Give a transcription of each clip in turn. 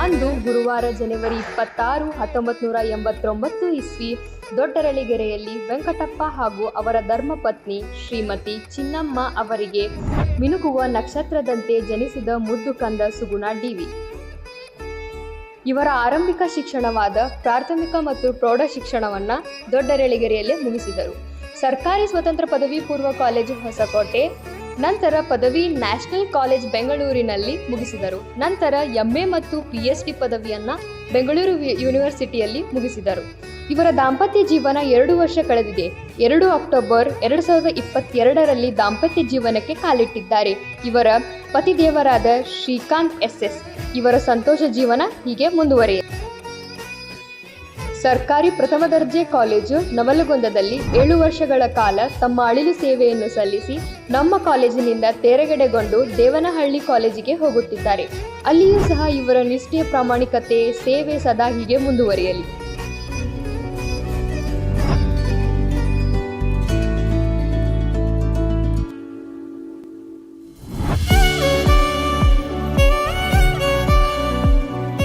ಅಂದು ಗುರುವಾರ ಜನವರಿ 26, 1989 ಇಸ್ವಿ ದೊಡ್ಡರಳಿಗೆರೆಯಲ್ಲಿ ವೆಂಕಟಪ್ಪ ಹಾಗೂ ಅವರ ಧರ್ಮಪತ್ನಿ ಶ್ರೀಮತಿ ಚಿನ್ನಮ್ಮ ಅವರಿಗೆ ಮಿನುಗುವ ನಕ್ಷತ್ರದಂತೆ ಜನಿಸಿದ ಮುದ್ದು ಕಂದ ಸುಗುಣ ಡಿವಿ. ಇವರ ಆರಂಭಿಕ ಶಿಕ್ಷಣವಾದ ಪ್ರಾಥಮಿಕ ಮತ್ತು ಪ್ರೌಢ ಶಿಕ್ಷಣವನ್ನು ದೊಡ್ಡರಳಿಗೆರೆಯಲ್ಲೇ ಮುಗಿಸಿದರು. ಸರ್ಕಾರಿ ಸ್ವತಂತ್ರ ಪದವಿ ಪೂರ್ವ ಕಾಲೇಜು ಹೊಸಕೋಟೆ, ನಂತರ ಪದವಿ ನ್ಯಾಷನಲ್ ಕಾಲೇಜ್ ಬೆಂಗಳೂರಿನಲ್ಲಿ ಮುಗಿಸಿದರು. ನಂತರ MA ಮತ್ತು PhD ಪದವಿಯನ್ನು ಬೆಂಗಳೂರು ಯೂನಿವರ್ಸಿಟಿಯಲ್ಲಿ ಮುಗಿಸಿದರು. ಇವರ ದಾಂಪತ್ಯ ಜೀವನ 2 ವರ್ಷ ಕಳೆದಿದೆ. 2 ಅಕ್ಟೋಬರ್ 2022ರಲ್ಲಿ ದಾಂಪತ್ಯ ಜೀವನಕ್ಕೆ ಕಾಲಿಟ್ಟಿದ್ದಾರೆ. ಇವರ ಪತಿದೇವರಾದ ಶ್ರೀಕಾಂತ್ SS. ಇವರ ಸಂತೋಷ ಜೀವನ ಹೀಗೆ ಮುಂದುವರಿಯಿದೆ. ಸರ್ಕಾರಿ ಪ್ರಥಮ ದರ್ಜೆ ಕಾಲೇಜು ನವಲಗುಂದದಲ್ಲಿ 7 ವರ್ಷಗಳ ಕಾಲ ತಮ್ಮ ಅಳಿಲು ಸೇವೆಯನ್ನು ಸಲ್ಲಿಸಿ ನಮ್ಮ ಕಾಲೇಜಿನಿಂದ ತೇರಗಡೆಗೊಂಡು ದೇವನಹಳ್ಳಿ ಕಾಲೇಜಿಗೆ ಹೋಗುತ್ತಿದ್ದಾರೆ. ಅಲ್ಲಿಯೂ ಸಹ ಇವರ ನಿಷ್ಠೆ, ಪ್ರಾಮಾಣಿಕತೆ, ಸೇವೆ ಸದಾ ಹೀಗೆ ಮುಂದುವರಿಯಲಿ.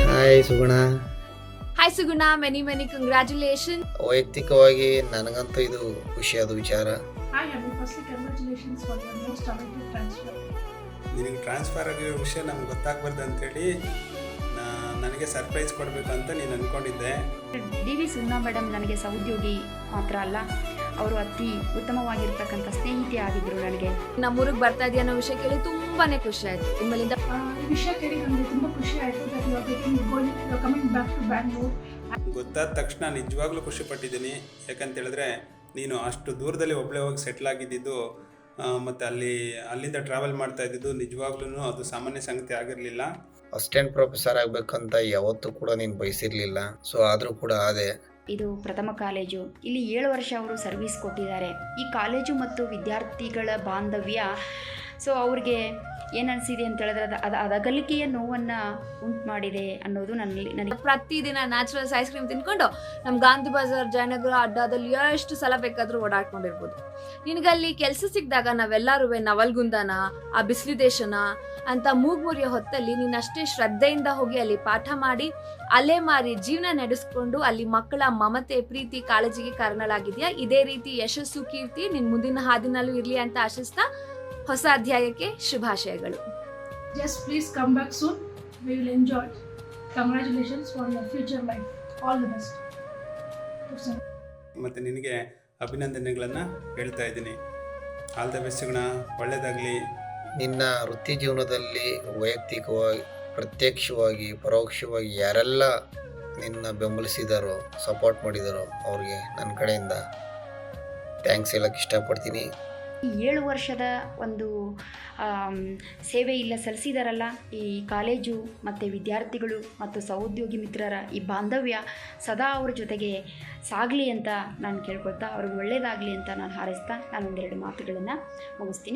Hi Suguna. Hi Suguna, many congratulation. ವೈಯಕ್ತಿಕವಾಗಿ ನನಗಂತೂ ಇದು ಖುಷಿಯಾದ ವಿಚಾರ. Hi Abhi, firstly congratulations for your most emotive transfer. ನಿನಗೆ ಟ್ರಾನ್ಸ್ಫರ್ ಆಗಿರೋ ವಿಷಯ ನಮ್ಗೆ ಗೊತ್ತಾಗಬಾರ್ದು ಅಂತೇಳಿ ನನಗೆ ಸರ್ಪ್ರೈಸ್ ಕೊಡಬೇಕು ಅಂತ ನೀನು ಅಂದ್ಕೊಂಡಿದ್ದೆ. DV ಸುಗುಣ ಮೇಡಮ್ ನನಗೆ ಸಹೋದ್ಯೋಗಿ ಮಾತ್ರ ಅಲ್ಲ, ಅವರು ಅತಿ ಉತ್ತಮವಾಗಿರ್ತಕ್ಕಂಥ ಸ್ನೇಹಿತೆ ಆಗಿದ್ದರು. ನನಗೆ ನಮ್ಮೂರಿಗೆ ಬರ್ತಾ ಇದೆಯಾ ಅನ್ನೋ ವಿಷಯ ಕೇಳಿ ತುಂಬಾನೇ ಖುಷಿ ಆಯ್ತು. ಇನ್ಮೇಲಿಂದ ಈ ವಿಷಯ ಕೇಳಿ ನನಗೆ ತುಂಬ ಖುಷಿ ಆಯಿತು. Coming back to Bangalore. ಗೊತ್ತಾದ ತಕ್ಷಣ ನಿಜವಾಗ್ಲೂ ಖುಷಿ ಪಟ್ಟಿದ್ದೀನಿ. ಯಾಕಂತ ಹೇಳಿದ್ರೆ ನೀನು ಅಷ್ಟು ದೂರದಲ್ಲಿ ಒಬ್ಬಳೇ ಹೋಗಿ ಸೆಟ್ಲ್ ಆಗಿದ್ದು ಮತ್ತು ಅಲ್ಲಿಂದ ಟ್ರಾವೆಲ್ ಮಾಡ್ತಾ ಇದ್ದಿದ್ದು ನಿಜವಾಗ್ಲೂ ಅದು ಸಾಮಾನ್ಯ ಸಂಗತಿ ಆಗಿರಲಿಲ್ಲ. ಅಸಿಸ್ಟೆಂಟ್ ಪ್ರೊಫೆಸರ್ ಆಗಬೇಕಂತ ಯಾವತ್ತೂ ಕೂಡ ನೀನು ಬಯಸಿರಲಿಲ್ಲ. ಸೊ ಆದರೂ ಕೂಡ ಆದೆ. ಇದು ಪ್ರಥಮ ಕಾಲೇಜು. ಇಲ್ಲಿ 7 ವರ್ಷ ಅವರು ಸರ್ವಿಸ್ ಕೊಟ್ಟಿದ್ದಾರೆ. ಈ ಕಾಲೇಜು ಮತ್ತು ವಿದ್ಯಾರ್ಥಿಗಳ ಬಾಂಧವ್ಯ ಅವ್ರಿಗೆ ಏನು ಅನಿಸಿದೆ ಅಂತ ಹೇಳಿದ್ರೆ ಅದು ಅಗಲಿಕೆಯ ನೋವನ್ನು ಉಂಟು ಮಾಡಿದೆ ಅನ್ನೋದು ನನಗೆ ಪ್ರತಿದಿನ ನ್ಯಾಚುರಲ್ಸ್ ಐಸ್ ಕ್ರೀಮ್ ತಿನ್ಕೊಂಡು ನಮ್ಮ ಗಾಂಧಿ ಬಜಾರ್, ಜಯನಗರ ಅಡ್ಡಾದಲ್ಲಿ ಎಷ್ಟು ಸಲ ಬೇಕಾದರೂ ಓಡಾಡ್ಕೊಂಡಿರ್ಬೋದು. ನಿನಗಲ್ಲಿ ಕೆಲಸ ಸಿಕ್ಕಿದಾಗ ನಾವೆಲ್ಲರೂ ನವಲ್ಗುಂದನ, ಆ ಬಿಸಿಲು ದೇಶನ ಅಂತ ಮೂಗ್ಮುರಿಯೋ ಹೊತ್ತಲ್ಲಿ ನೀನಷ್ಟೇ ಶ್ರದ್ಧೆಯಿಂದ ಹೋಗಿ ಅಲ್ಲಿ ಪಾಠ ಮಾಡಿ ಅಲ್ಲೇ ಮಾರಿ ಜೀವನ ನಡೆಸ್ಕೊಂಡು ಅಲ್ಲಿ ಮಕ್ಕಳ ಮಮತೆ, ಪ್ರೀತಿ, ಕಾಳಜಿಗೆ ಕಾರಣಲಾಗಿದೆಯಾ. ಇದೇ ರೀತಿ ಯಶಸ್ಸು, ಕೀರ್ತಿ ನಿನ್ನ ಮುಂದಿನ ಹಾದಿನಲ್ಲೂ ಇರಲಿ ಅಂತ ಆಶಿಸ್ತಾ ಹೊಸ ಅಧ್ಯಾಯಕ್ಕೆ ಶುಭಾಶಯಗಳು. Just please come back soon. We will enjoy. Congratulations for your future life. All the best. ಮತ್ತು ನಿನಗೆ ಅಭಿನಂದನೆಗಳನ್ನು ಹೇಳ್ತಾ ಇದ್ದೀನಿ. ಆಲ್ ದ ಬೆಸ್ಟ್ ಗುಣ, ಒಳ್ಳೆಯದಾಗಲಿ. ನಿನ್ನ ವೃತ್ತಿ ಜೀವನದಲ್ಲಿ ವೈಯಕ್ತಿಕವಾಗಿ, ಪ್ರತ್ಯಕ್ಷವಾಗಿ, ಪರೋಕ್ಷವಾಗಿ ಯಾರೆಲ್ಲ ನಿನ್ನ ಬೆಂಬಲಿಸಿದಾರೋ, ಸಪೋರ್ಟ್ ಮಾಡಿದಾರೋ ಅವ್ರಿಗೆ ನನ್ನ ಕಡೆಯಿಂದ ಥ್ಯಾಂಕ್ಸ್ ಹೇಳೋಕ್ಕೆ ಇಷ್ಟಪಡ್ತೀನಿ. 7 ವರ್ಷದ ಒಂದು ಸೇವೆ ಇಲ್ಲ ಸಲ್ಲಿಸಿದಾರಲ್ಲ, ಈ ಕಾಲೇಜು ಮತ್ತು ವಿದ್ಯಾರ್ಥಿಗಳು ಮತ್ತು ಸಹೋದ್ಯೋಗಿ ಮಿತ್ರರ ಈ ಬಾಂಧವ್ಯ ಸದಾ ಅವ್ರ ಜೊತೆಗೆ ಸಾಗಲಿ ಅಂತ ನಾನು ಕೇಳ್ಕೊಳ್ತಾ, ಅವ್ರಿಗೆ ಒಳ್ಳೆಯದಾಗಲಿ ಅಂತ ನಾನು ಹಾರೈಸ್ತಾ ನಾನು ಒಂದೆರಡು ಮಾತುಗಳನ್ನು ಮುಗಿಸ್ತೀನಿ.